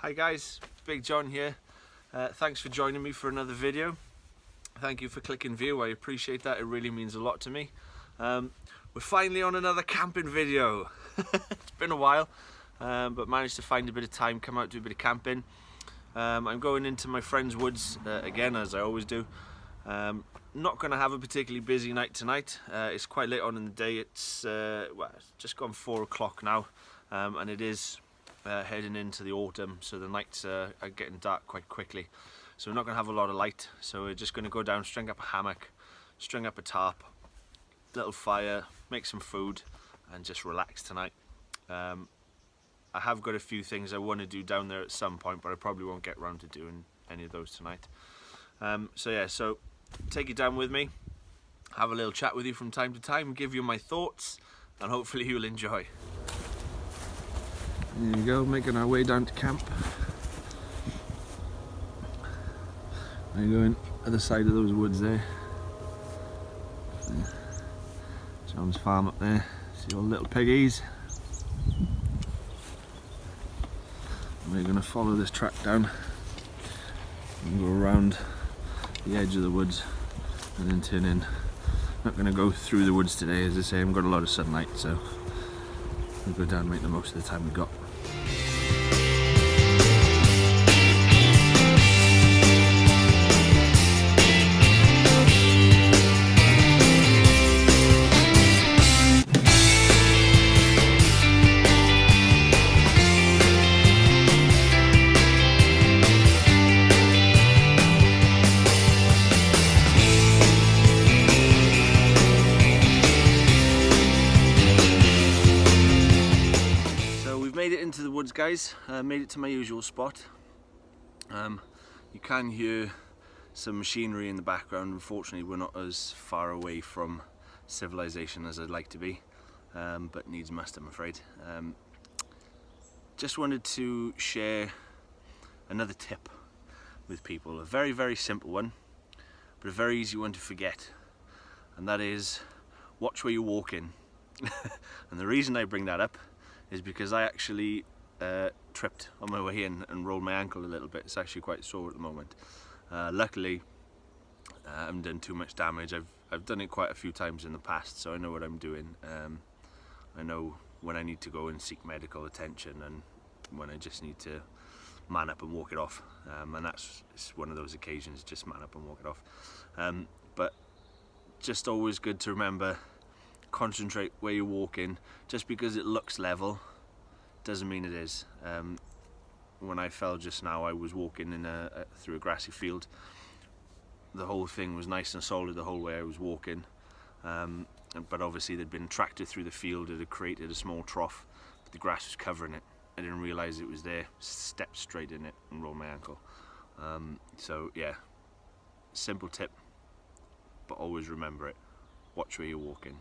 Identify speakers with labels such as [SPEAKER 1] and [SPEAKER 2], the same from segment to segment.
[SPEAKER 1] Hi guys, Big John here. Thanks for joining me for another video. Thank you for clicking view, I appreciate that, it really means a lot to me. We're finally on another camping video. It's been a while, but managed to find a bit of time, come out, do a bit of camping. I'm going into my friend's woods again, as I always do. Not going to have a particularly busy night tonight. It's quite late on in the day. It's it's just gone 4 o'clock now, and it is heading into the autumn, so the nights are getting dark quite quickly. So we're not going to have a lot of light, so we're just going to go down, string up a hammock, string up a tarp, little fire, make some food, and just relax tonight. I have got a few things I want to do down there at some point, but I probably won't get around to doing any of those tonight. So take you down with me, have a little chat with you from time to time, give you my thoughts, and hopefully you'll enjoy. There you go, making our way down to camp. We're going other side of those woods there. John's farm up there. See all the little piggies. We're going to follow this track down and go around the edge of the woods and then turn in. Not going to go through the woods today, as I say, I haven't got a lot of sunlight, so we'll go down and make the most of the time we've got. Made it into the woods, guys. Made it to my usual spot. You can hear some machinery in the background. Unfortunately, we're not as far away from civilization as I'd like to be, but needs must, I'm afraid. Just wanted to share another tip with people. A very, very simple one, but a very easy one to forget, and that is watch where you walk in. And the reason I bring that up is because I actually tripped on my way in and rolled my ankle a little bit. It's actually quite sore at the moment. Luckily, I haven't done too much damage. I've done it quite a few times in the past, so I know what I'm doing. I know when I need to go and seek medical attention and when I just need to man up and walk it off. And it's one of those occasions, just man up and walk it off. But just always good to remember, concentrate where you're walking. Just because it looks level doesn't mean it is. When I fell just now, I was walking in through a grassy field. The whole thing was nice and solid the whole way I was walking, but obviously there'd been a tractor through the field. It had created a small trough, but the grass was covering it. I didn't realise it was there, stepped straight in it and rolled my ankle. So yeah, simple tip, but always remember it. Watch where you're walking.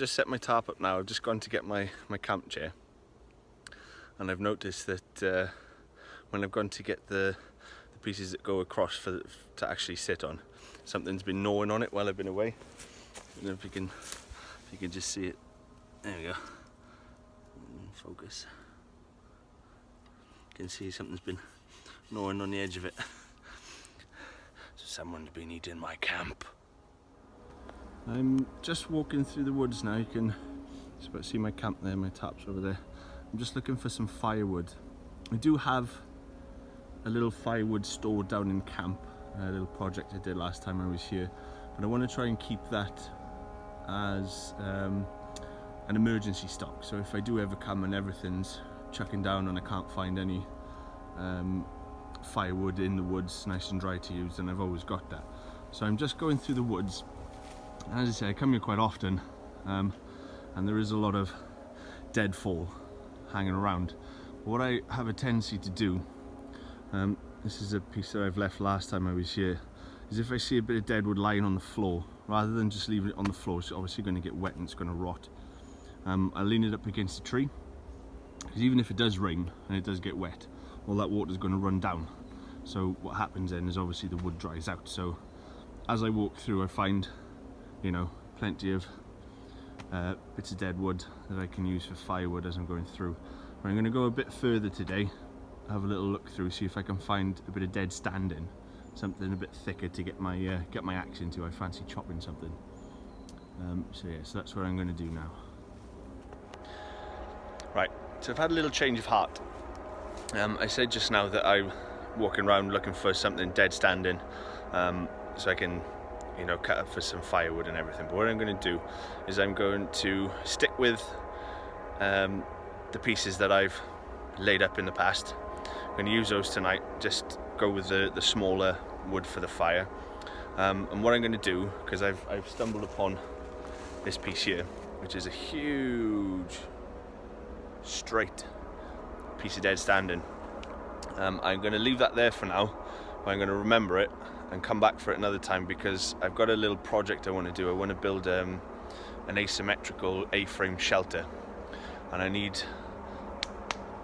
[SPEAKER 1] just set my tarp up now. I've just gone to get my camp chair, and I've noticed that when I've gone to get the pieces that go across to actually sit on, something's been gnawing on it while I've been away. I don't know if you can just see it. There we go. Focus. You can see something's been gnawing on the edge of it. So someone's been eating my camp. I'm just walking through the woods now. You can just about see my camp there, my tarp's over there. I'm just looking for some firewood. I do have a little firewood stored down in camp, a little project I did last time I was here, but I want to try and keep that as an emergency stock. So if I do ever come and everything's chucking down and I can't find any firewood in the woods nice and dry to use, then I've always got that. So I'm just going through the woods, and as I say, I come here quite often, and there is a lot of deadfall hanging around. What I have a tendency to do, this is a piece that I've left last time I was here, is if I see a bit of dead wood lying on the floor, rather than just leaving it on the floor, it's obviously going to get wet and it's going to rot. I lean it up against a tree, because even if it does rain and it does get wet, all that water is going to run down. So what happens then is obviously the wood dries out. So as I walk through, I find, you know, plenty of bits of dead wood that I can use for firewood as I'm going through. But I'm going to go a bit further today, have a little look through, see if I can find a bit of dead standing, something a bit thicker to get my axe into. I fancy chopping something. So yeah, so that's what I'm going to do now. Right, so I've had a little change of heart. I said just now that I'm walking around looking for something dead standing, so I can, you know, cut up for some firewood and everything. But what I'm going to do is I'm going to stick with the pieces that I've laid up in the past. I'm going to use those tonight, just go with the smaller wood for the fire. And what I'm going to do, because I've stumbled upon this piece here, which is a huge straight piece of dead standing. I'm going to leave that there for now. I'm going to remember it and come back for it another time, because I've got a little project I want to do. I want to build an asymmetrical A-frame shelter, and I need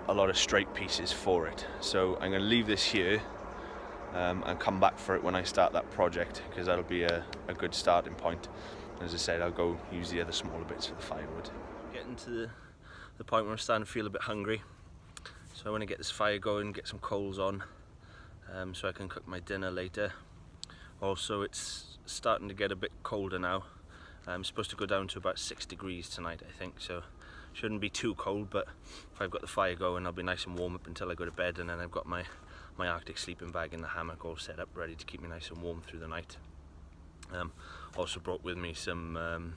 [SPEAKER 1] a lot of straight pieces for it. So I'm going to leave this here and come back for it when I start that project, because that'll be a good starting point. As I said, I'll go use the other smaller bits for the firewood. Getting to the point where I'm starting to feel a bit hungry, so I want to get this fire going, get some coals on, so I can cook my dinner later. Also, it's starting to get a bit colder now. I'm supposed to go down to about 6 degrees tonight, I think, so shouldn't be too cold, but if I've got the fire going, I'll be nice and warm up until I go to bed, and then I've got my Arctic sleeping bag in the hammock all set up, ready to keep me nice and warm through the night. Also brought with me some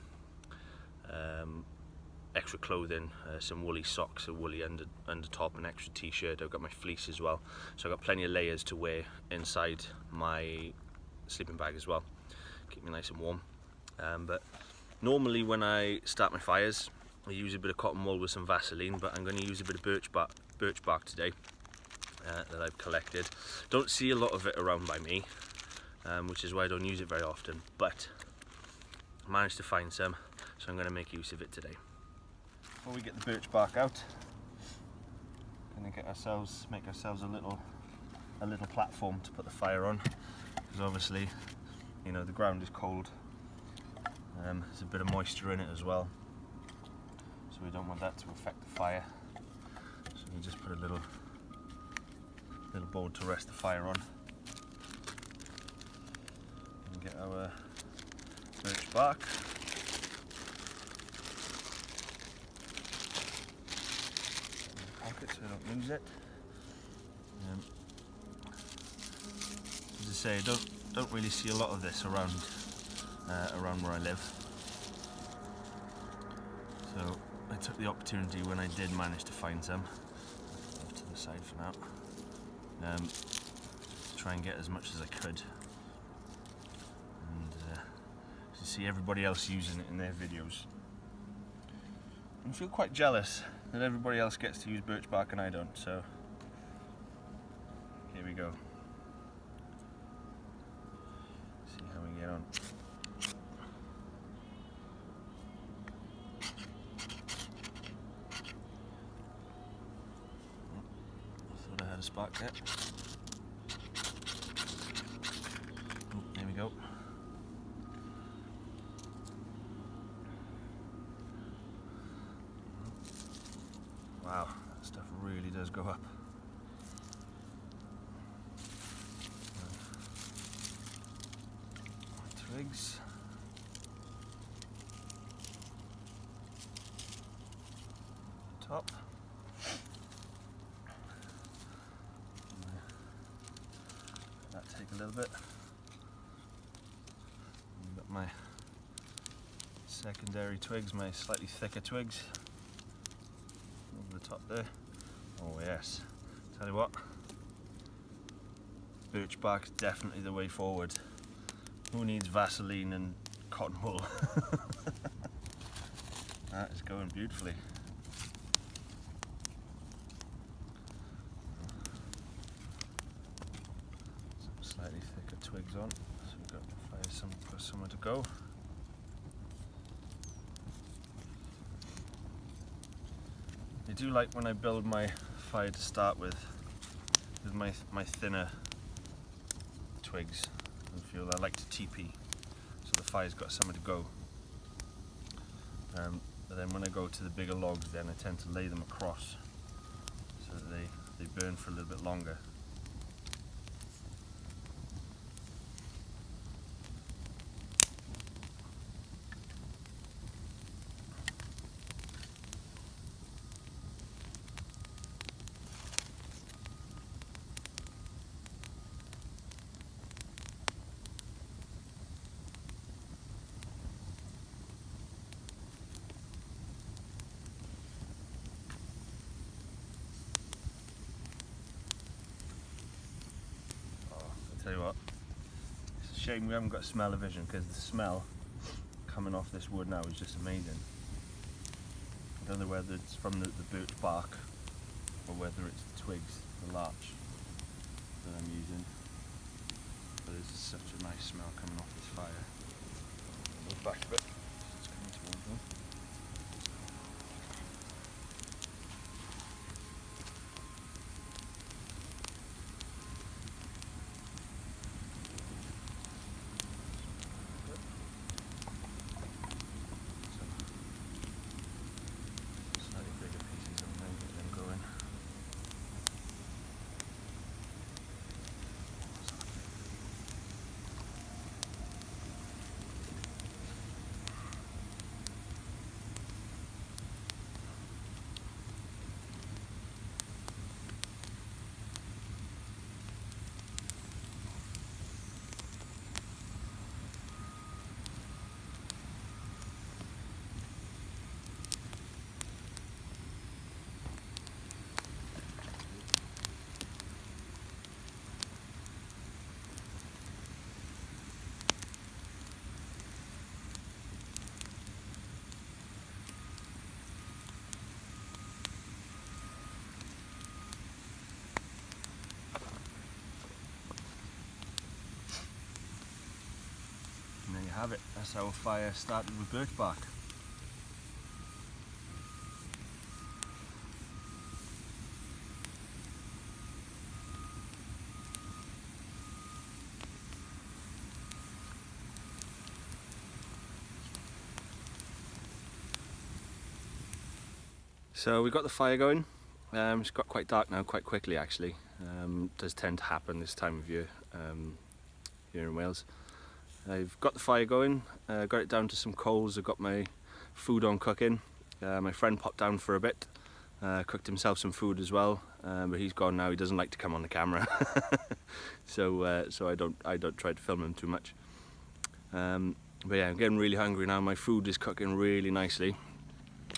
[SPEAKER 1] extra clothing, some woolly socks, a woolly under top, an extra t-shirt. I've got my fleece as well, so I've got plenty of layers to wear inside my sleeping bag as well, keep me nice and warm. But normally when I start my fires, I use a bit of cotton wool with some Vaseline, but I'm going to use a bit of birch bark today that I've collected. Don't see a lot of it around by me, which is why I don't use it very often, but I managed to find some, so I'm going to make use of it today. Before we get the birch bark out, we're going to make ourselves a little platform to put the fire on, because obviously, you know, the ground is cold. There's a bit of moisture in it as well, so we don't want that to affect the fire. So we just put a little board to rest the fire on, and get our birch bark. Pocket so I don't lose it. As I say, I don't really see a lot of this around where I live. So I took the opportunity when I did manage to find some, off to the side for now, to try and get as much as I could. And to see everybody else using it in their videos. I feel quite jealous that everybody else gets to use birch bark and I don't, so here we go. See how we get on. spark yet. Oh, there we go. Wow, that stuff really does go up. Twigs. Top. Let that take a little bit. I've got my secondary twigs, my slightly thicker twigs over the top there. Oh yes, tell you what, birch bark's definitely the way forward. Who needs Vaseline and cotton wool? That is going beautifully. Some slightly thicker twigs on, so we've got to find somewhere to go. I do like when I build my fire to start with my thinner twigs. I like to TP, so the fire's got somewhere to go. But then when I go to the bigger logs, then I tend to lay them across so that they burn for a little bit longer. Tell you what, it's a shame we haven't got smell-o-vision, because the smell coming off this wood now is just amazing. I don't know whether it's from the birch bark or whether it's the twigs, the larch that I'm using, but there's such a nice smell coming off this fire. Move back a bit, it's coming towards me. Have it. That's how a fire started with birch bark. So we got the fire going. It's got quite dark now, quite quickly actually. Does tend to happen this time of year here in Wales. I've got the fire going, got it down to some coals, I've got my food on cooking. My friend popped down for a bit, cooked himself some food as well, but he's gone now. He doesn't like to come on the camera, so I don't try to film him too much. But yeah, I'm getting really hungry now. My food is cooking really nicely.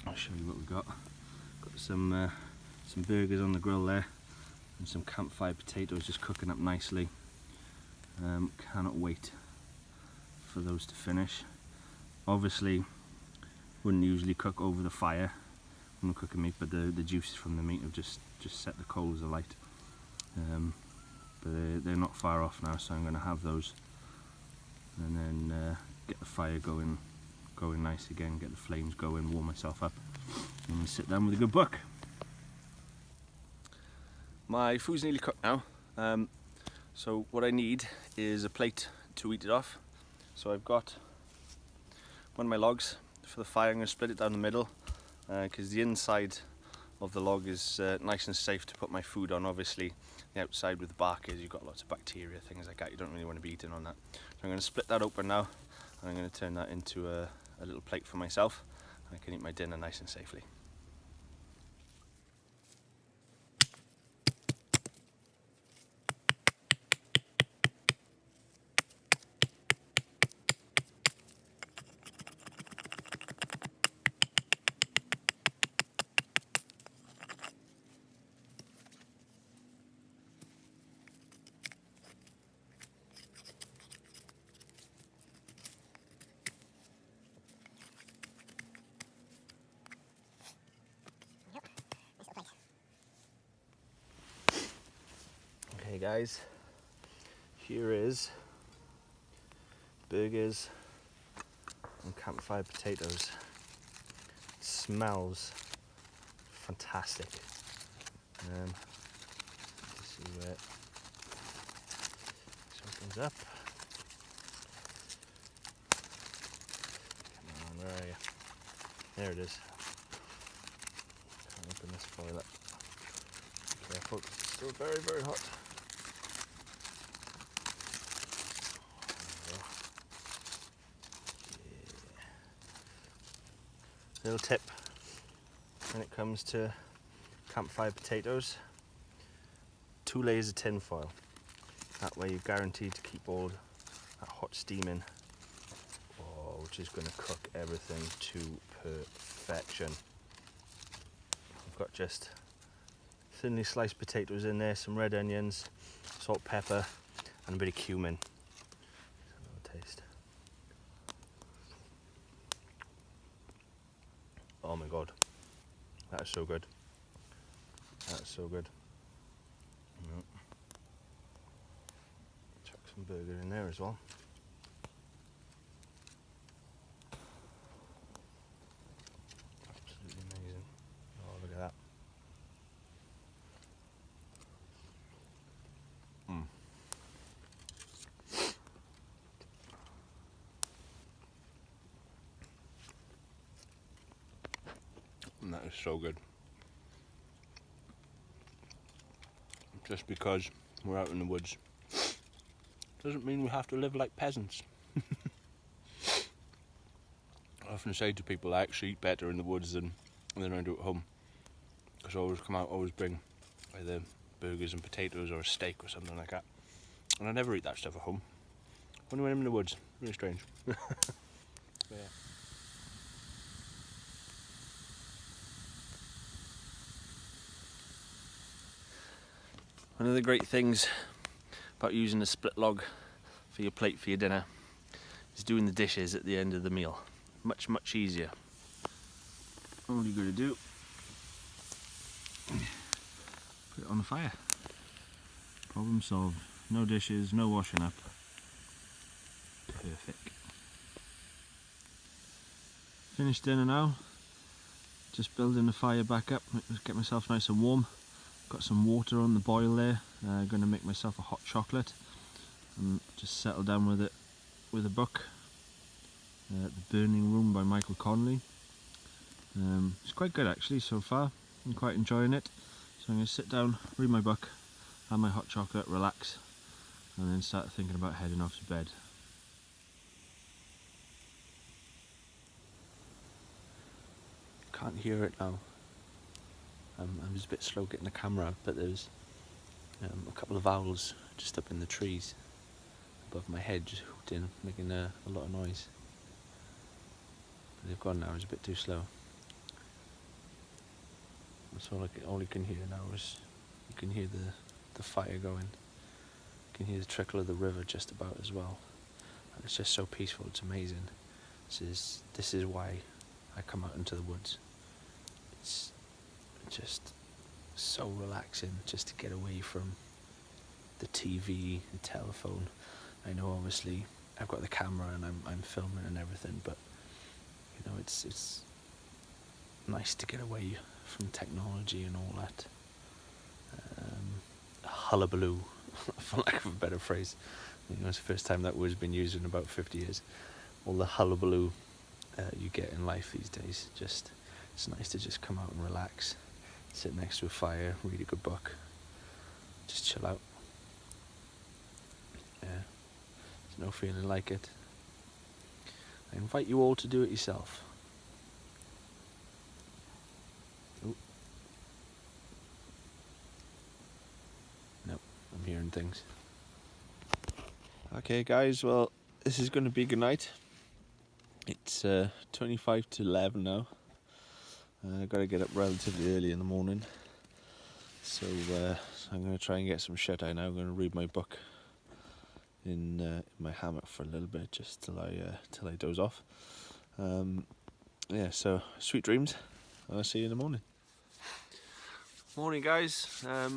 [SPEAKER 1] I'll show you what we've got. Got some burgers on the grill there, and some campfire potatoes just cooking up nicely. Cannot wait for those to finish. Obviously wouldn't usually cook over the fire when I'm cooking meat, but the juices from the meat have just set the coals alight. But they're not far off now, so I'm going to have those and then get the fire going nice again, get the flames going, warm myself up, and sit down with a good book. My food's nearly cooked now, so what I need is a plate to eat it off. So I've got one of my logs for the fire. I'm going to split it down the middle because the inside of the log is nice and safe to put my food on. Obviously the outside with the bark is, you've got lots of bacteria, things like that. You don't really want to be eating on that. So I'm going to split that open now, and I'm going to turn that into a little plate for myself, and I can eat my dinner nice and safely. Okay guys, here is burgers and campfire potatoes. It smells fantastic. Let's see where this opens up. Come on, where are you? There it is. Can't open this foil up. Be careful, it's still very, very hot. Little tip when it comes to campfire potatoes: 2 layers of tin foil. That way you're guaranteed to keep all that hot steam in, which is going to cook everything to perfection. I've got just thinly sliced potatoes in there, some red onions, salt, pepper, and a bit of cumin. Just a little taste. Oh my god, that is so good. That is so good. Chuck some burger in there as well. Absolutely amazing. Oh, look at that. And that is so good. Just because we're out in the woods doesn't mean we have to live like peasants. I often say to people I actually eat better in the woods than I do at home. Because I always come out, always bring either burgers and potatoes or a steak or something like that. And I never eat that stuff at home. Only when I'm in the woods. Really strange. But yeah. One of the great things about using a split log for your plate for your dinner is doing the dishes at the end of the meal. Much, much easier. All you gotta do, put it on the fire. Problem solved. No dishes, no washing up. Perfect. Finished dinner now. Just building the fire back up, get myself nice and warm. Got some water on the boil there. Going to make myself a hot chocolate and just settle down with it with a book. The Burning Room by Michael Connolly. It's quite good actually so far. I'm quite enjoying it. So I'm going to sit down, read my book, have my hot chocolate, relax, and then start thinking about heading off to bed. Can't hear it now. I was a bit slow getting the camera, but there's a couple of owls just up in the trees above my head, just hooting, making a lot of noise. But they've gone now. It's a bit too slow. That's all you can hear now is you can hear the fire going. You can hear the trickle of the river just about as well. And it's just so peaceful. It's amazing. This is why I come out into the woods. It's just so relaxing just to get away from the TV, the telephone. I know obviously I've got the camera and I'm filming and everything, but you know it's nice to get away from technology and all that.
[SPEAKER 2] hullabaloo, for lack of a better phrase. It's the first time that word's been used in about 50 years. All the hullabaloo you get in life these days. It's nice to just come out and relax, sit next to a fire, read a good book, just chill out. Yeah, there's no feeling like it. I invite you all to do it yourself. Ooh. Nope, I'm hearing things. Okay guys, well, this is going to be good night. It's 25 to 11 now. I've got to get up relatively early in the morning. So I'm going to try and get some shut eye now. I'm going to read my book in my hammock for a little bit, just till I doze off. Yeah, so sweet dreams. I'll see you in the morning. Morning guys. I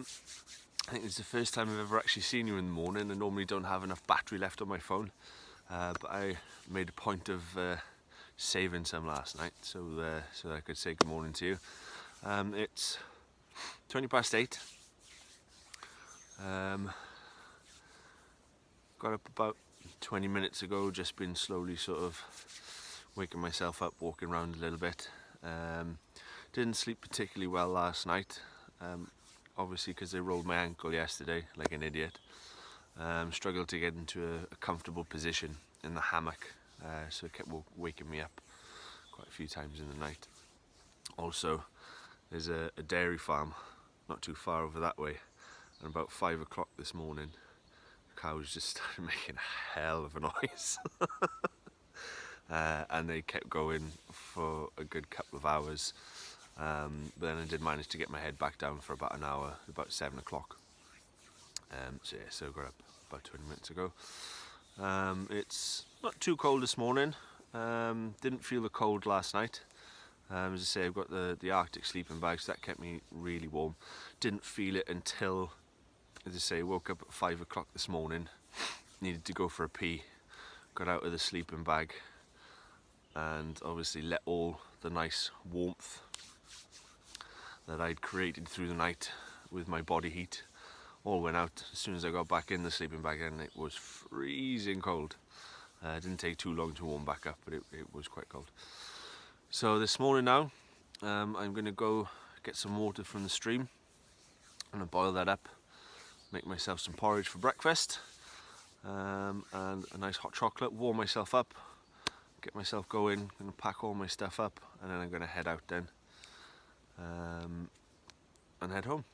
[SPEAKER 2] think it's the first time I've ever actually seen you in the morning. I normally don't have enough battery left on my phone, but I made a point of saving some last night so that I could say good morning to you. It's 20 past 8. Got up about 20 minutes ago, just been slowly sort of waking myself up, walking around a little bit. Didn't sleep particularly well last night, obviously because I rolled my ankle yesterday like an idiot. Struggled to get into a comfortable position in the hammock, so it kept waking me up quite a few times in the night. Also, there's a dairy farm not too far over that way, and about 5 o'clock this morning the cows just started making a hell of a noise. And they kept going for a good couple of hours, but then I did manage to get my head back down for about an hour, about 7 o'clock. So I got up about 20 minutes ago. It's not too cold this morning. Didn't feel the cold last night. As I say, I've got the Arctic sleeping bag, so that kept me really warm. Didn't feel it until, as I say, woke up at 5 o'clock this morning, needed to go for a pee, got out of the sleeping bag, and obviously let all the nice warmth that I'd created through the night with my body heat all went out as soon as I got back in the sleeping bag, and it was freezing cold. It didn't take too long to warm back up, but it was quite cold. So this morning now, I'm going to go get some water from the stream. I'm going to boil that up, make myself some porridge for breakfast, and a nice hot chocolate, warm myself up, get myself going. I'm going to pack all my stuff up, and then I'm going to head out then and head home.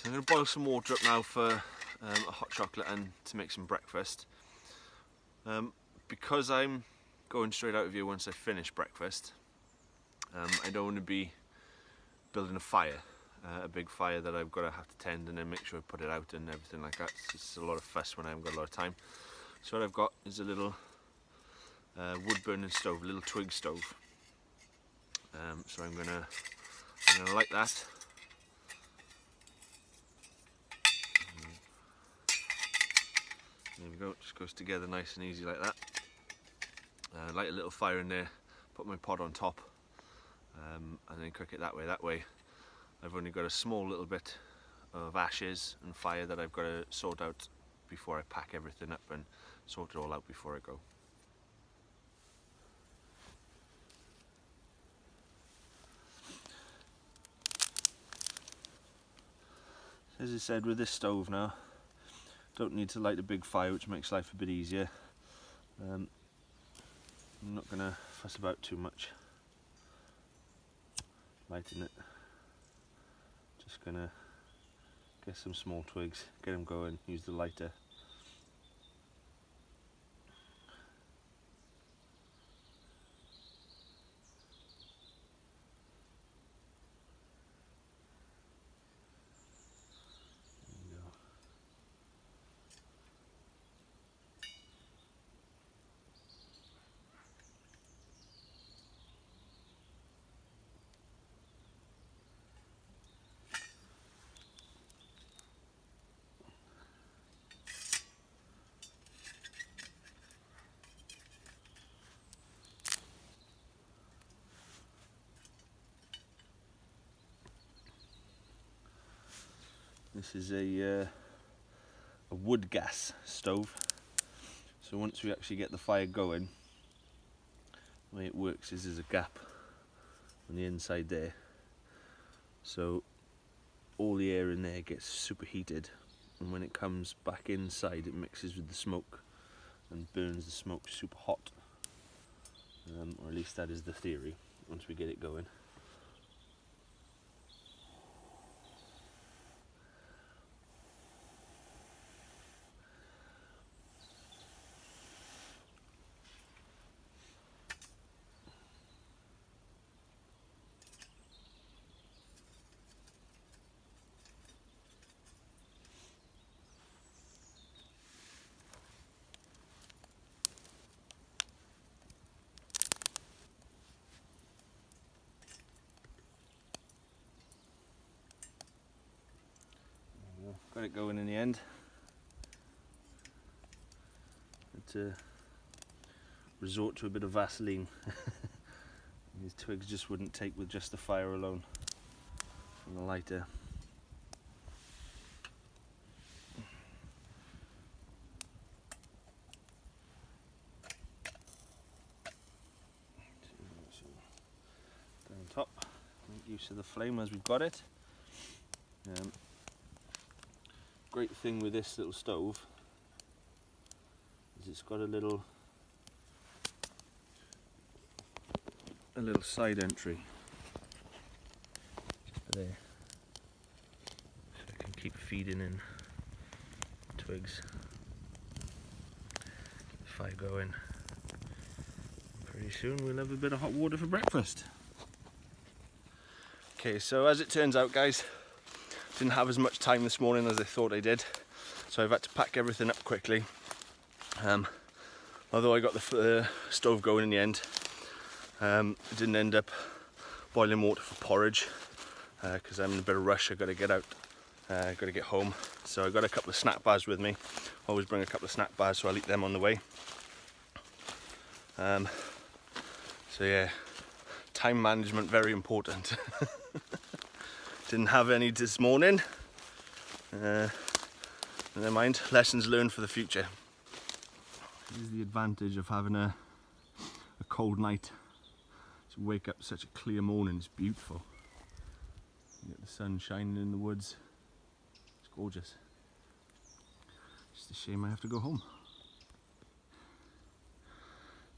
[SPEAKER 2] I'm going to boil some water up now for a hot chocolate and to make some breakfast. Because I'm going straight out of here once I finish breakfast, I don't want to be building a fire, a big fire that I've got to have to tend and then make sure I put it out and everything like that. It's a lot of fuss when I haven't got a lot of time. So what I've got is a little wood burning stove, a little twig stove. So I'm gonna light that. There we go, just goes together nice and easy like that. Light a little fire in there, put my pot on top, and then cook it that way. That way I've only got a small little bit of ashes and fire that I've got to sort out before I pack everything up and sort it all out before I go. As I said, with this stove now, don't need to light a big fire, which makes life a bit easier. I'm not going to fuss about too much lighting it. Just going to get some small twigs, get them going, use the lighter.
[SPEAKER 1] This is a wood gas stove. So once we actually get the fire going, the way it works is there's a gap on the inside there. So all the air in there gets superheated, and when it comes back inside it mixes with the smoke and burns the smoke super hot. Or at least that is the theory once we get it going. Got it going in the end. But resort to a bit of Vaseline. These twigs just wouldn't take with just the fire alone and the lighter. So down top, make use of the flame as we've got it. Great thing with this little stove is it's got a little side entry there, so I can keep feeding in twigs, keep the fire going. Pretty soon we'll have a bit of hot water for breakfast. Okay, so as it turns out, guys, didn't have as much time this morning as I thought I did, so I've had to pack everything up quickly. Although I got the stove going in the end, I didn't end up boiling water for porridge because I'm in a bit of rush. I got to get out, got to get home. So I got a couple of snack bars with me. Always bring a couple of snack bars, so I'll eat them on the way. So yeah, time management very important. Didn't have any this morning. Never mind, lessons learned for the future. This is the advantage of having a cold night. To wake up such a clear morning, it's beautiful. You get the sun shining in the woods. It's gorgeous. Just a shame I have to go home.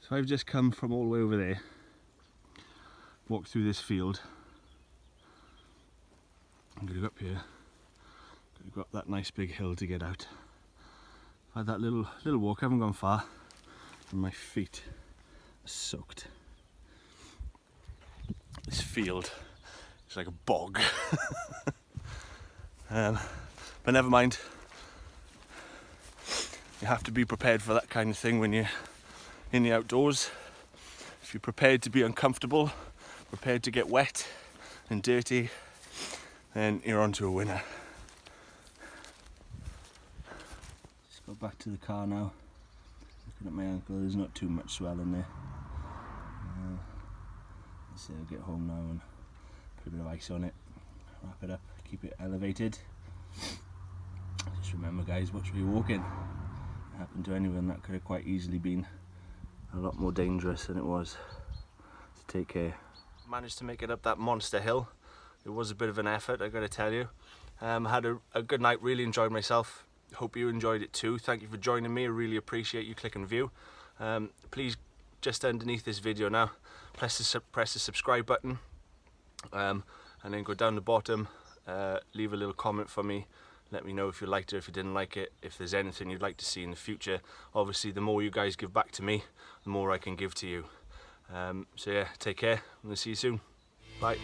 [SPEAKER 1] So I've just come from all the way over there, walked through this field. I'm going to go up here, going to go up that nice big hill to get out. I've had that little walk, I haven't gone far, and my feet are soaked. This field is like a bog. But never mind. You have to be prepared for that kind of thing when you're in the outdoors. If you're prepared to be uncomfortable, prepared to get wet and dirty, then you're on to a winner. Just go back to the car now. Looking at my ankle, there's not too much swelling there. So I'll get home now and put a bit of ice on it, wrap it up, keep it elevated. Just remember, guys, watch where you're walking. It happened to anyone, that could have quite easily been a lot more dangerous than it was. So take care. Managed to make it up that monster hill. It was a bit of an effort, I gotta tell you. Had a good night, really enjoyed myself. Hope you enjoyed it too. Thank you for joining me, I really appreciate you clicking view. Please, just underneath this video now, press the subscribe button, and then go down the bottom, leave a little comment for me. Let me know if you liked it, if you didn't like it, if there's anything you'd like to see in the future. Obviously, the more you guys give back to me, the more I can give to you. So yeah, take care, and we'll see you soon. Bye.